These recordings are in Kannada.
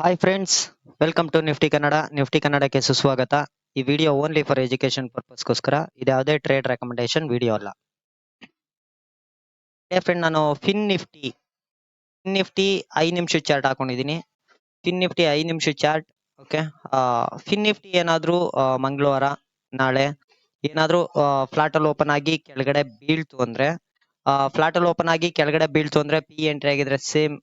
Hi friends, welcome to Nifty Kannada. Nifty ಕನ್ನಡಕ್ಕೆ ಸುಸ್ವಾಗತ. ಈ ವಿಡಿಯೋ ಓನ್ಲಿ ಫಾರ್ ಎಜುಕೇಶನ್ ಪರ್ಪಸ್ಗೋಸ್ಕರ. ಇದು ಯಾವುದೇ ಟ್ರೇಡ್ ರೆಕಮೆಂಡೇಶನ್ ವಿಡಿಯೋ ಅಲ್ಲ. ಫ್ರೆಂಡ್, ನಾನು ಫಿನ್ ನಿಫ್ಟಿ 5 ನಿಮಿಷ ಚಾರ್ಟ್ ಹಾಕೊಂಡಿದ್ದೀನಿ. ಫಿನ್ ನಿಫ್ಟಿ 5 ನಿಮಿಷ ಚಾರ್ಟ್. ಓಕೆ. ಫಿನ್ ನಿಫ್ಟಿ ಏನಾದ್ರೂ ಮಂಗಳವಾರ ನಾಳೆ ಏನಾದ್ರೂ ಫ್ಲಾಟ್ ಅಲ್ಲಿ ಓಪನ್ ಆಗಿ ಕೆಳಗಡೆ ಬೀಳ್ತು ಅಂದ್ರೆ ಪಿ ಎಂಟ್ರಿ ಆಗಿದ್ರೆ ಸೇಮ್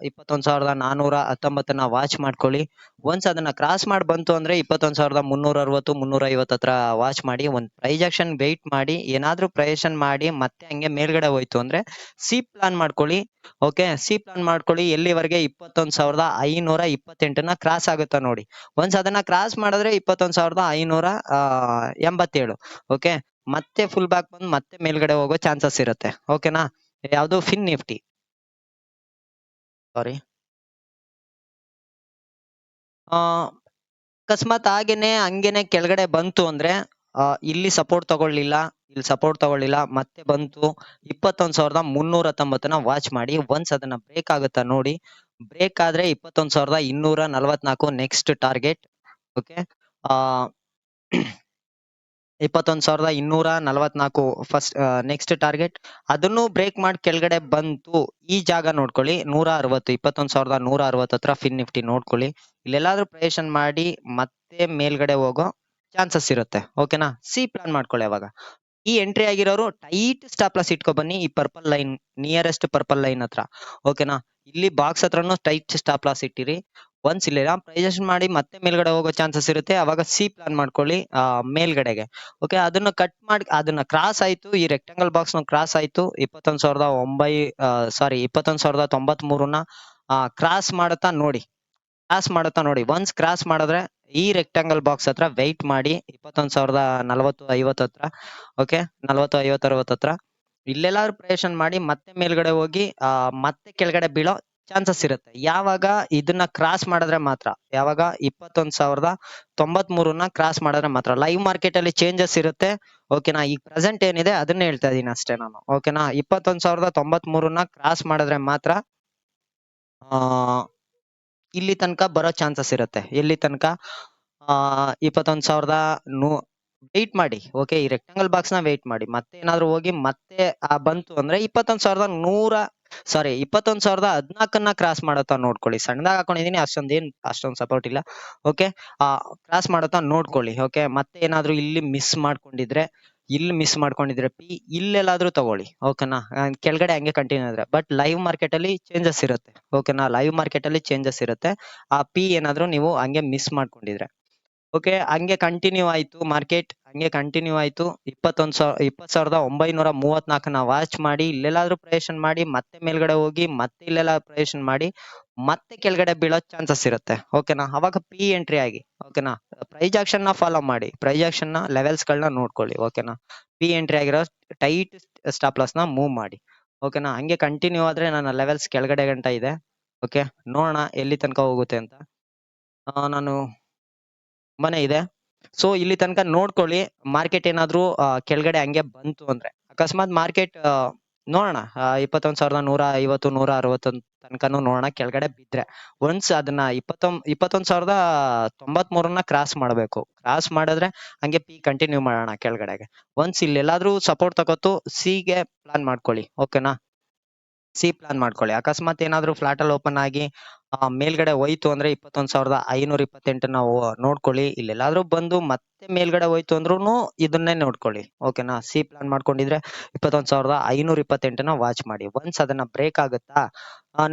21,419 ವಾಚ್ ಮಾಡ್ಕೊಳ್ಳಿ. ಒನ್ಸ್ ಅದನ್ನ ಕ್ರಾಸ್ ಮಾಡಿ ಬಂತು ಅಂದ್ರೆ 21,360 350 ಹತ್ರ ವಾಚ್ ಮಾಡಿ ಒಂದ್ ಪ್ರೈಜೆಕ್ಷನ್ ವೆಯ್ಟ್ ಮಾಡಿ. ಏನಾದ್ರೂ ಪ್ರೈಜೆಕ್ಷನ್ ಮಾಡಿ ಮತ್ತೆ ಹಂಗೆ ಮೇಲ್ಗಡೆ ಹೋಯ್ತು ಅಂದ್ರೆ ಸಿ ಪ್ಲಾನ್ ಮಾಡ್ಕೊಳ್ಳಿ. ಓಕೆ, ಸಿ ಪ್ಲಾನ್ ಮಾಡ್ಕೊಳ್ಳಿ. ಎಲ್ಲಿವರೆಗೆ 21,528ನ ಕ್ರಾಸ್ ಆಗುತ್ತಾ ನೋಡಿ. ಒನ್ಸ್ ಅದನ್ನ ಕ್ರಾಸ್ ಮಾಡಿದ್ರೆ 21,587. ಓಕೆ, ಮತ್ತೆ ಫುಲ್ ಬ್ಯಾಕ್ ಬಂದು ಮತ್ತೆ ಮೇಲ್ಗಡೆ ಹೋಗೋ ಚಾನ್ಸಸ್ ಇರುತ್ತೆ. ಓಕೆನಾ? ಯಾವುದು? ಫಿನ್ ನಿಫ್ಟಿ. ಸಾರಿ. ಅಕಸ್ಮಾತ್ ಹಂಗೇನೆ ಕೆಳಗಡೆ ಬಂತು ಅಂದ್ರೆ ಇಲ್ಲಿ ಸಪೋರ್ಟ್ ತಗೊಳ್ಳಿಲ್ಲ, ಮತ್ತೆ ಬಂತು 21,319ನ ವಾಚ್ ಮಾಡಿ. ಒನ್ಸ್ ಅದನ್ನ ಬ್ರೇಕ್ ಆಗುತ್ತಾ ನೋಡಿ. ಬ್ರೇಕ್ ಆದ್ರೆ 21,244 next target. Okay, 21,244 first next target. ಅದನ್ನು ಬ್ರೇಕ್ ಮಾಡಿ ಕೆಳಗಡೆ ಬಂತು. ಈ ಜಾಗ ನೋಡ್ಕೊಳ್ಳಿ, 160, 21,160 ಹತ್ರ ಫಿನ್ ನಿಫ್ಟಿ ನೋಡ್ಕೊಳ್ಳಿ. ಇಲ್ಲೆಲ್ಲಾದ್ರೂ ಪ್ರಯೇಷನ್ ಮಾಡಿ ಮತ್ತೆ ಮೇಲ್ಗಡೆ ಹೋಗೋ ಚಾನ್ಸಸ್ ಇರುತ್ತೆ. ಓಕೆನಾ? ಸಿ ಪ್ಲಾನ್ ಮಾಡ್ಕೊಳ್ಳಿ. ಅವಾಗ ಈ ಎಂಟ್ರಿ ಆಗಿರೋರು ಟೈಟ್ ಸ್ಟಾಪ್ ಲಾಸ್ ಇಟ್ಕೊ ಬನ್ನಿ. ಈ purple line, nearest purple line ಹತ್ರ. ಓಕೆನಾ? ಇಲ್ಲಿ ಬಾಕ್ಸ್ ಹತ್ರನು ಟೈಟ್ ಸ್ಟಾಪ್ ಲಾಸ್ ಇಟ್ಟಿರಿ. ಒನ್ಸ್ ಇಲ್ಲ ಪ್ರೈಜೆಷನ್ ಮಾಡಿ ಮತ್ತೆ ಮೇಲ್ಗಡೆ ಹೋಗೋ ಚಾನ್ಸಸ್ ಇರುತ್ತೆ. ಅವಾಗ ಸಿ ಪ್ಲಾನ್ ಮಾಡ್ಕೊಳ್ಳಿ ಮೇಲ್ಗಡೆಗೆ. ಓಕೆ, ಅದನ್ನ ಕಟ್ ಮಾಡಿ ಅದನ್ನ ಕ್ರಾಸ್ ಆಯ್ತು. ಈ ರೆಕ್ಟಾಂಗಲ್ ಬಾಕ್ಸ್ ಕ್ರಾಸ್ ಆಯ್ತು. 21,093ನ ಕ್ರಾಸ್ ಮಾಡುತ್ತಾ ನೋಡಿ. ಒನ್ಸ್ ಕ್ರಾಸ್ ಮಾಡಿದ್ರೆ ಈ ರೆಕ್ಟಾಂಗಲ್ ಬಾಕ್ಸ್ ಹತ್ರ ವೆಯ್ಟ್ ಮಾಡಿ 21,040-50 ಹತ್ರ. ಓಕೆ, 40-50-60 ಹತ್ರ ಇಲ್ಲೆಲ್ಲಾದ್ರೂ ಪ್ರಯೇಷನ್ ಮಾಡಿ ಮತ್ತೆ ಮೇಲ್ಗಡೆ ಹೋಗಿ ಮತ್ತೆ ಕೆಳಗಡೆ ಬೀಳೋ ಚಾನ್ಸಸ್ ಇರುತ್ತೆ. ಯಾವಾಗ ಇದನ್ನ ಕ್ರಾಸ್ ಮಾಡಿದ್ರೆ ಮಾತ್ರ, ಯಾವಾಗ 21,093ನ ಕ್ರಾಸ್ ಮಾಡಿದ್ರೆ ಮಾತ್ರ. ಲೈವ್ ಮಾರ್ಕೆಟ್ ಅಲ್ಲಿ ಚೇಂಜಸ್ ಇರುತ್ತೆ. ಓಕೆನಾ? ಈಗ ಪ್ರೆಸೆಂಟ್ ಏನಿದೆ ಅದನ್ನ ಹೇಳ್ತಾ ಇದೀನಿ ಅಷ್ಟೇ ನಾನು. ಓಕೆನಾ? 21,093ನ ಕ್ರಾಸ್ ಮಾಡಿದ್ರೆ ಮಾತ್ರ ಇಲ್ಲಿ ತನಕ ಬರೋ ಚಾನ್ಸಸ್ ಇರುತ್ತೆ. ಎಲ್ಲಿ ತನಕ? 21,000 ವೆಯ್ಟ್ ಮಾಡಿ. ಓಕೆ, ಈ ರೆಕ್ಟಾಂಗಲ್ ಬಾಕ್ಸ್ ನ ವೆಯ್ಟ್ ಮಾಡಿ. ಮತ್ತೆ ಏನಾದ್ರು ಹೋಗಿ ಮತ್ತೆ ಬಂತು ಅಂದ್ರೆ 21,14ನ ಕ್ರಾಸ್ ಮಾಡತ್ತಾ ನೋಡ್ಕೊಳ್ಳಿ. ಸಣ್ಣದಾಗ ಹಾಕೊಂಡಿದೀನಿ, ಅಷ್ಟೊಂದು ಸಪೋರ್ಟ್ ಇಲ್ಲ. ಓಕೆ, ಕ್ರಾಸ್ ಮಾಡತ್ತಾ ನೋಡ್ಕೊಳ್ಳಿ. ಓಕೆ, ಮತ್ತೆ ಏನಾದ್ರು ಇಲ್ಲಿ ಮಿಸ್ ಮಾಡ್ಕೊಂಡಿದ್ರೆ ಪಿ ಇಲ್ಲೆಲ್ಲಾದ್ರೂ ತಗೊಳ್ಳಿ. ಓಕೆನಾ? ಕೆಳಗಡೆ ಹಂಗೆ ಕಂಟಿನ್ಯೂ ಆದ್ರೆ ಬಟ್ ಲೈವ್ ಮಾರ್ಕೆಟ್ ಅಲ್ಲಿ ಚೇಂಜಸ್ ಇರುತ್ತೆ. ಓಕೆನಾ? ಲೈವ್ ಮಾರ್ಕೆಟ್ ಅಲ್ಲಿ ಚೇಂಜಸ್ ಇರುತ್ತೆ. ಆ ಪಿ ಏನಾದ್ರು ನೀವು ಹಂಗೆ ಮಿಸ್ ಮಾಡ್ಕೊಂಡಿದ್ರೆ. ಓಕೆ, ಹಂಗೆ ಕಂಟಿನ್ಯೂ ಆಯ್ತು ಮಾರ್ಕೆಟ್. 20,934ನ ವಾಚ್ ಮಾಡಿ. ಇಲ್ಲೆಲ್ಲಾದ್ರೂ ಪ್ರಯೇಷನ್ ಮಾಡಿ ಮತ್ತೆ ಮೇಲ್ಗಡೆ ಹೋಗಿ ಮತ್ತೆ ಇಲ್ಲೆಲ್ಲ ಪ್ರಯೇಷನ್ ಮಾಡಿ ಮತ್ತೆ ಕೆಳಗಡೆ ಬೀಳೋ ಚಾನ್ಸಸ್ ಇರುತ್ತೆ. ಓಕೆನಾ? ಅವಾಗ ಪಿ ಎಂಟ್ರಿ ಆಗಿ. ಓಕೆನಾ? ಪ್ರೈಸ್ ಆಕ್ಷನ್ ನ ಫಾಲೋ ಮಾಡಿ. ಪ್ರೈಸ್ ಆಕ್ಷನ್ ನ ಲೆವೆಲ್ಸ್ ಗಳನ್ನ ನೋಡ್ಕೊಳ್ಳಿ. ಓಕೆನಾ? ಪಿ ಎಂಟ್ರಿ ಆಗಿರೋ ಟೈಟ್ ಸ್ಟಾಪ್ ಲಾಸ್ ನ ಮೂವ್ ಮಾಡಿ. ಓಕೆನಾ? ಹಂಗೆ ಕಂಟಿನ್ಯೂ ಆದ್ರೆ ನನ್ನ ಲೆವೆಲ್ಸ್ ಕೆಳಗಡೆ ಗಂಟ ಇದೆ. ಓಕೆ, ನೋಡೋಣ ಎಲ್ಲಿ ತನಕ ಹೋಗುತ್ತೆ ಅಂತ. ನಾನು ಮನೆ ಇದೆ. ಸೊ ಇಲ್ಲಿ ತನಕ ನೋಡ್ಕೊಳ್ಳಿ. ಮಾರ್ಕೆಟ್ ಏನಾದ್ರು ಕೆಳಗಡೆ ಹಂಗೆ ಬಂತು ಅಂದ್ರೆ, ಅಕಸ್ಮಾತ್ ಮಾರ್ಕೆಟ್ ನೋಡೋಣ 21,150 160 ತನಕನೂ ನೋಡೋಣ. ಕೆಳಗಡೆ ಬಿದ್ರೆ ಒನ್ಸ್ ಅದನ್ನ 21,093ನ ಕ್ರಾಸ್ ಮಾಡ್ಬೇಕು. ಕ್ರಾಸ್ ಮಾಡಿದ್ರೆ ಹಂಗೆ ಪಿ ಕಂಟಿನ್ಯೂ ಮಾಡೋಣ ಕೆಳಗಡೆಗೆ. ಒನ್ಸ್ ಇಲ್ಲೆಲ್ಲಾದ್ರೂ ಸಪೋರ್ಟ್ ತಗೋತು ಸಿಗೆ ಪ್ಲಾನ್ ಮಾಡ್ಕೊಳ್ಳಿ. ಓಕೆನಾ? ಸಿ ಪ್ಲಾನ್ ಮಾಡ್ಕೊಳ್ಳಿ. ಅಕಸ್ಮಾತ್ ಏನಾದ್ರು ಫ್ಲಾಟ್ ಅಲ್ಲಿ ಓಪನ್ ಆಗಿ ಮೇಲ್ಗಡೆ ಹೋಯ್ತು ಅಂದ್ರೆ 21,528 ನಾವು ನೋಡ್ಕೊಳ್ಳಿ. ಇಲ್ಲೆಲ್ಲಾದ್ರೂ ಬಂದು ಮತ್ತೆ ಮೇಲ್ಗಡೆ ಹೋಯ್ತು ಅಂದ್ರೂ ಇದನ್ನೇ ನೋಡ್ಕೊಳ್ಳಿ. ಓಕೆನಾ? ಸಿ ಪ್ಲಾನ್ ಮಾಡ್ಕೊಂಡಿದ್ರೆ 21,528ನ ವಾಚ್ ಮಾಡಿ. ಒನ್ಸ್ ಅದನ್ನ ಬ್ರೇಕ್ ಆಗುತ್ತಾ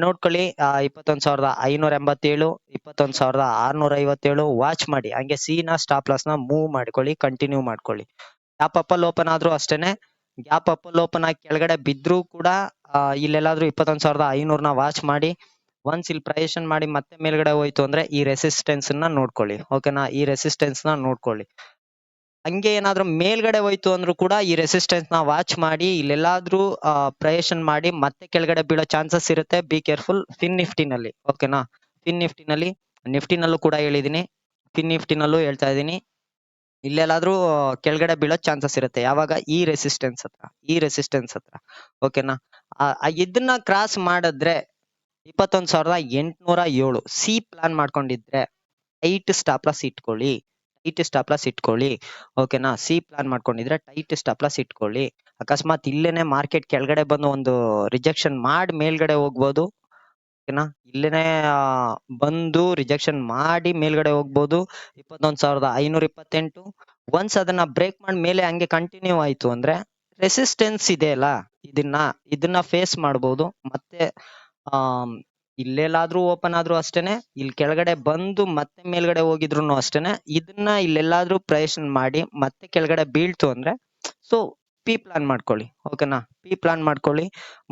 ನೋಡ್ಕೊಳ್ಳಿ. 21,587 21,657 ವಾಚ್ ಮಾಡಿ. ಹಂಗೆ ಸಿ ನ ಸ್ಟಾಪ್ ಲಾಸ್ ನ ಮೂವ್ ಮಾಡ್ಕೊಳ್ಳಿ, ಕಂಟಿನ್ಯೂ ಮಾಡ್ಕೊಳ್ಳಿ. ಗ್ಯಾಪ್ ಅಪ್ ಅಲ್ಲಿ ಓಪನ್ ಆದ್ರೂ ಅಷ್ಟೇನೆ. ಗ್ಯಾಪ್ ಅಪ್ ಅಲ್ಲಿ ಓಪನ್ ಆಗಿ ಕೆಳಗಡೆ ಬಿದ್ರು ಕೂಡ ಇಲ್ಲೆಲ್ಲಾದ್ರೂ 21,500ನ ವಾಚ್ ಮಾಡಿ. ಒನ್ಸ್ ಇಲ್ಲಿ ಪ್ರಯೇಷನ್ ಮಾಡಿ ಮತ್ತೆ ಮೇಲ್ಗಡೆ ಹೋಯ್ತು ಅಂದ್ರೆ ಈ ರೆಸಿಸ್ಟೆನ್ಸ್ ನ ನೋಡ್ಕೊಳ್ಳಿ. ಓಕೆನಾ? ಈ ರೆಸಿಸ್ಟೆನ್ಸ್ ನ ನೋಡ್ಕೊಳ್ಳಿ. ಹಂಗೆ ಏನಾದ್ರೂ ಮೇಲ್ಗಡೆ ಹೋಯ್ತು ಅಂದ್ರೂ ಕೂಡ ಈ ರೆಸಿಸ್ಟೆನ್ಸ್ ನ ವಾಚ್ ಮಾಡಿ. ಇಲ್ಲೆಲ್ಲಾದ್ರೂ ಪ್ರಯೇಷನ್ ಮಾಡಿ ಮತ್ತೆ ಕೆಳಗಡೆ ಬೀಳೋ ಚಾನ್ಸಸ್ ಇರುತ್ತೆ. Be careful. ಫಿನ್ ನಿಫ್ಟಿನಲ್ಲಿ. ಓಕೆನಾ? ಫಿನ್ ನಿಫ್ಟಿನಲ್ಲಿ, ನಿಫ್ಟಿನಲ್ಲೂ ಕೂಡ ಹೇಳಿದೀನಿ, ಫಿನ್ ನಿಫ್ಟಿನಲ್ಲೂ ಹೇಳ್ತಾ ಇದೀನಿ. ಇಲ್ಲೆಲ್ಲಾದ್ರೂ ಕೆಳಗಡೆ ಬೀಳೋ ಚಾನ್ಸಸ್ ಇರುತ್ತೆ. ಯಾವಾಗ? ಈ ರೆಸಿಸ್ಟೆನ್ಸ್ ಹತ್ರ. ಓಕೆನಾ? ಇದನ್ನ ಕ್ರಾಸ್ ಮಾಡಿದ್ರೆ 21,807 ಸಿ ಪ್ಲಾನ್ ಮಾಡ್ಕೊಂಡಿದ್ರೆ ಟೈಟ್ ಸ್ಟಾಪ್ ಲಾಸ್ ಇಟ್ಕೊಳ್ಳಿ. ಓಕೆನಾ? ಸಿ ಪ್ಲಾನ್ ಮಾಡ್ಕೊಂಡಿದ್ರೆ ಟೈಟ್ ಸ್ಟಾಪ್ ಲಾಸ್ ಇಟ್ಕೊಳ್ಳಿ. ಅಕಸ್ಮಾತ್ ಇಲ್ಲೇನೆ ಮಾರ್ಕೆಟ್ ಕೆಳಗಡೆ ಬಂದು ಒಂದು ರಿಜೆಕ್ಷನ್ ಮಾಡಿ ಮೇಲ್ಗಡೆ ಹೋಗ್ಬೋದು. ಓಕೆನಾ? ಇಲ್ಲೇನೆ ಬಂದು ರಿಜೆಕ್ಷನ್ ಮಾಡಿ ಮೇಲ್ಗಡೆ ಹೋಗ್ಬೋದು. 21,528 ಒನ್ಸ್ ಅದನ್ನ ಬ್ರೇಕ್ ಮಾಡಿ ಮೇಲೆ ಹಂಗೆ ಕಂಟಿನ್ಯೂ ಆಯ್ತು ಅಂದ್ರೆ ರೆಸಿಸ್ಟೆನ್ಸ್ ಇದೆ ಅಲ್ಲ, ಇದನ್ನ ಫೇಸ್ ಮಾಡ್ಬೋದು. ಮತ್ತೆ ಇಲ್ಲೆಲ್ಲಾದ್ರೂ ಓಪನ್ ಆದ್ರೂ ಅಷ್ಟೇನೆ, ಇಲ್ಲಿ ಕೆಳಗಡೆ ಬಂದು ಮತ್ತೆ ಮೇಲ್ಗಡೆ ಹೋಗಿದ್ರು ಅಷ್ಟೇನೆ, ಇದನ್ನ ಇಲ್ಲೆಲ್ಲಾದ್ರೂ ಪ್ರಯತ್ನ ಮಾಡಿ ಮತ್ತೆ ಕೆಳಗಡೆ ಬೀಳ್ತು ಅಂದ್ರೆ ಸೊ ಪಿ ಪ್ಲಾನ್ ಮಾಡ್ಕೊಳ್ಳಿ. ಓಕೆನಾ? ಪಿ ಪ್ಲಾನ್ ಮಾಡ್ಕೊಳ್ಳಿ.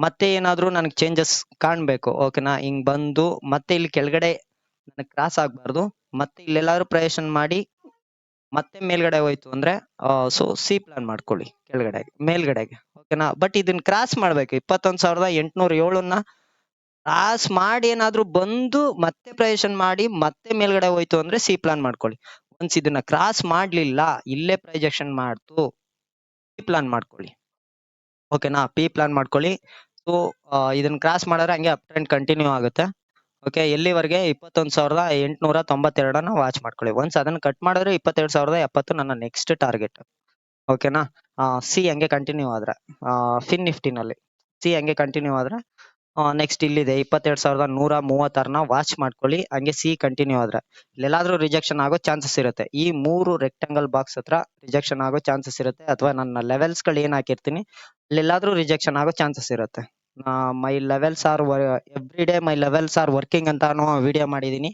ಮತ್ತೆ ಏನಾದ್ರೂ ನನಗೆ ಚೇಂಜಸ್ ಕಾಣ್ಬೇಕು. ಓಕೆನಾ? ಹಿಂಗ್ ಬಂದು ಮತ್ತೆ ಇಲ್ಲಿ ಕೆಳಗಡೆ ನನಗೆ ಕ್ರಾಸ್ ಆಗ್ಬಾರ್ದು. ಮತ್ತೆ ಇಲ್ಲೆಲ್ಲಾದ್ರೂ ಪ್ರಯತ್ನ ಮಾಡಿ ಮತ್ತೆ ಮೇಲ್ಗಡೆ ಹೋಯ್ತು ಅಂದ್ರೆ ಸೊ ಸಿ ಪ್ಲಾನ್ ಮಾಡ್ಕೊಳ್ಳಿ ಮೇಲ್ಗಡೆಗೆ. ಓಕೆನಾ? ಬಟ್ ಇದನ್ನ ಕ್ರಾಸ್ ಮಾಡ್ಬೇಕು. 21,807ನ್ನ ಕ್ರಾಸ್ ಮಾಡಿ ಏನಾದ್ರೂ ಬಂದು ಮತ್ತೆ ಪ್ರಯತ್ನ ಮಾಡಿ ಮತ್ತೆ ಮೇಲ್ಗಡೆ ಹೋಯ್ತು ಅಂದ್ರೆ ಸಿ ಪ್ಲಾನ್ ಮಾಡ್ಕೊಳ್ಳಿ. ಒನ್ಸ್ ಇದನ್ನ ಕ್ರಾಸ್ ಮಾಡ್ಲಿಲ್ಲ, ಇಲ್ಲೇ ಪ್ರೊಜೆಕ್ಷನ್ ಮಾಡ್ತು, ಪಿ ಪ್ಲಾನ್ ಮಾಡ್ಕೊಳ್ಳಿ. ಓಕೆನಾ? ಪಿ ಪ್ಲಾನ್ ಮಾಡ್ಕೊಳ್ಳಿ. ಸೊ ಇದನ್ನ ಕ್ರಾಸ್ ಮಾಡಿದ್ರೆ ಹಂಗೆ ಅಪ್ ಟ್ರೆಂಡ್ ಕಂಟಿನ್ಯೂ ಆಗುತ್ತೆ. ಓಕೆ, ಎಲ್ಲಿವರೆಗೆ? 21,892ನ ವಾಚ್ ಮಾಡ್ಕೊಳ್ಳಿ. ಒನ್ಸ್ ಅದನ್ನ ಕಟ್ ಮಾಡಿದ್ರೆ 22,070 ನನ್ನ ನೆಕ್ಸ್ಟ್ ಟಾರ್ಗೆಟ್. ಓಕೆನಾ? ಸಿ ಹಂಗೆ ಕಂಟಿನ್ಯೂ ಆದ್ರೆ ಫಿನ್ ನಿಫ್ಟಿನಲ್ಲಿ ಸಿ ಹಂಗೆ ಕಂಟಿನ್ಯೂ ಆದ್ರೆ ನೆಕ್ಸ್ಟ್ ಇಲ್ಲಿದೆ 22,136ನ ವಾಚ್ ಮಾಡ್ಕೊಳ್ಳಿ. ಹಂಗೆ ಸಿ ಕಂಟಿನ್ಯೂ ಆದ್ರೆ ಇಲ್ಲೆಲ್ಲಾದ್ರೂ ರಿಜೆಕ್ಷನ್ ಆಗೋ ಚಾನ್ಸಸ್ ಇರುತ್ತೆ. ಈ 3 ರೆಕ್ಟಾಂಗಲ್ ಬಾಕ್ಸ್ ಹತ್ರ ರಿಜೆಕ್ಷನ್ ಆಗೋ ಚಾನ್ಸಸ್ ಇರುತ್ತೆ. ಅಥವಾ ನನ್ನ ಲೆವೆಲ್ಸ್ ಗಳು ಏನ್ ಹಾಕಿರ್ತೀನಿ ಅಲ್ಲೆಲ್ಲಾದ್ರೂ ರಿಜೆಕ್ಷನ್ ಆಗೋ ಚಾನ್ಸಸ್ ಇರುತ್ತೆ. My levels are every day my levels are working ಅಂತ ವಿಡಿಯೋ ಮಾಡಿದೀನಿ,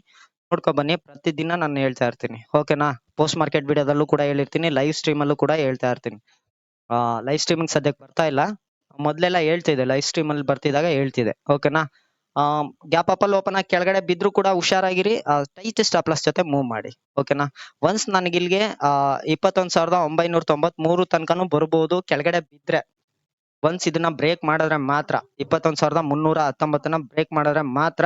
ನೋಡ್ಕೊ ಬನ್ನಿ. ಪ್ರತಿದಿನ ನಾನು ಹೇಳ್ತಾ ಇರ್ತೀನಿ. ಓಕೆನಾ? ಪೋಸ್ಟ್ ಮಾರ್ಕೆಟ್ ವಿಡಿಯೋದಲ್ಲೂ ಕೂಡ ಹೇಳಿರ್ತೀನಿ, ಲೈವ್ ಸ್ಟ್ರೀಮ್ ಅಲ್ಲೂ ಕೂಡ ಹೇಳ್ತಾ ಇರ್ತೀನಿ. ಲೈವ್ ಸ್ಟ್ರೀಮಿಂಗ್ ಸದ್ಯಕ್ಕೆ ಬರ್ತಾ ಇಲ್ಲ, ಮೊದ್ಲೆಲ್ಲ ಹೇಳ್ತಿದೆ. ಲೈವ್ ಸ್ಟ್ರೀಮ್ ಅಲ್ಲಿ ಬರ್ತಿದಾಗ ಹೇಳ್ತಿದೆ. ಓಕೆನಾ? ಗ್ಯಾಪ್ ಅಪ್ ಅಲ್ಲಿ ಓಪನ್ ಆಗಿ ಕೆಳಗಡೆ ಬಿದ್ರು ಕೂಡ ಹುಷಾರಾಗಿರಿ. ಟೈಟ್ ಸ್ಟಾಪ್ ಲಾಸ್ ಜೊತೆ ಮೂವ್ ಮಾಡಿ. ಓಕೆನಾ? ಒನ್ಸ್ ನನಗಿಲ್ಗೆ 21,993 ತನಕನೂ ಬರ್ಬೋದು ಕೆಳಗಡೆ ಬಿದ್ರೆ. ಒನ್ಸ್ ಇದನ್ನ ಬ್ರೇಕ್ ಮಾಡಿದ್ರೆ ಮಾತ್ರ 21,319ನ ಬ್ರೇಕ್ ಮಾಡಿದ್ರೆ ಮಾತ್ರ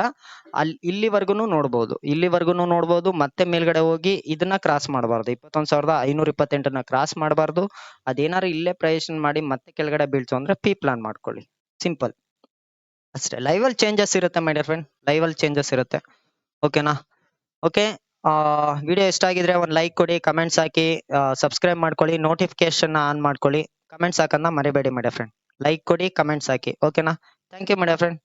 ಇಲ್ಲಿವರೆಗೂ ನೋಡ್ಬೋದು. ಮತ್ತೆ ಮೇಲ್ಗಡೆ ಹೋಗಿ ಇದನ್ನ ಕ್ರಾಸ್ ಮಾಡಬಾರ್ದು. 21,528ನ ಕ್ರಾಸ್ ಮಾಡಬಾರ್ದು. ಅದೇನಾದ್ರು ಇಲ್ಲೇ ಪ್ರಯತ್ನ ಮಾಡಿ ಮತ್ತೆ ಕೆಳಗಡೆ ಬೀಳ್ತು ಅಂದ್ರೆ ಪಿ ಪ್ಲಾನ್ ಮಾಡ್ಕೊಳ್ಳಿ. ಸಿಂಪಲ್ ಅಷ್ಟೇ. ಲೈವ್ ಅಲ್ಲಿ ಚೇಂಜಸ್ ಇರುತ್ತೆ ಮೈ ಡಿಯರ್ ಫ್ರೆಂಡ್, ಲೈವ್ ಅಲ್ಲಿ ಚೇಂಜಸ್ ಇರುತ್ತೆ. ಓಕೆನಾ? ಓಕೆ, ವಿಡಿಯೋ ಇಷ್ಟ ಆಗಿದ್ರೆ ಒಂದು ಲೈಕ್ ಕೊಡಿ, ಕಮೆಂಟ್ಸ್ ಹಾಕಿ, ಸಬ್ಸ್ಕ್ರೈಬ್ ಮಾಡ್ಕೊಳ್ಳಿ, ನೋಟಿಫಿಕೇಶನ್ ಆನ್ ಮಾಡ್ಕೊಳ್ಳಿ. ಕಮೆಂಟ್ಸ್ ಹಾಕೋದನ್ನ ಮರಿಬೇಡಿ ಮೈ ಡಿಯರ್ ಫ್ರೆಂಡ್. ಲೈಕ್ ಕೊಡಿ, ಕಮೆಂಟ್ಸ್ ಹಾಕಿ. ಓಕೆನಾ? Thank you my dear friend.